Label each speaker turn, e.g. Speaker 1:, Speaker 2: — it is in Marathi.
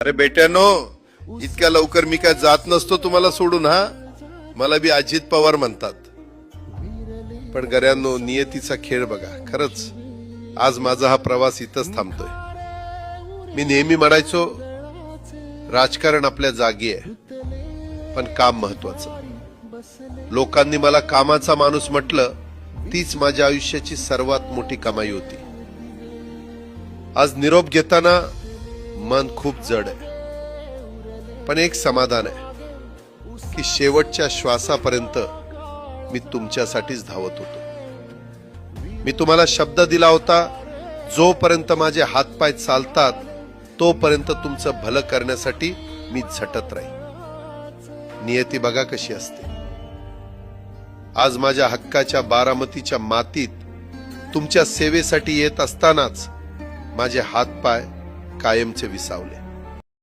Speaker 1: अरे बेट्यानो, इतक्या लवकर मी काय जात नसतो तुम्हाला सोडून. हा, मला बी अजित पवार म्हणतात. पण गऱ्यांनो, नियतीचा खेळ बघा. खरंच आज माझा हा प्रवास इथंच थांबतोय. मी नेहमी म्हणायचो राजकारण आपल्या जागी आहे, पण काम महत्वाचं. लोकांनी मला कामाचा माणूस म्हटलं, तीच माझ्या आयुष्याची सर्वात मोठी कमाई होती. आज निरोप घेताना मन खूप जड आहे, पण एक समाधान आहे की शेवटच्या श्वासापर्यंत मी तुमच्यासाठीच धावत होतो. मी तुम्हाला शब्द दिला होता, जोपर्यंत माझे हातपाय चालतात तोपर्यंत तुमचं भलं करण्यासाठी मी झटत राहील. नियती बघा कशी असते. आज माझ्या हक्काच्या बारामतीच्या मातीत तुमच्या सेवेसाठी येत असतानाच माझे हातपाय कायमचे विसावले.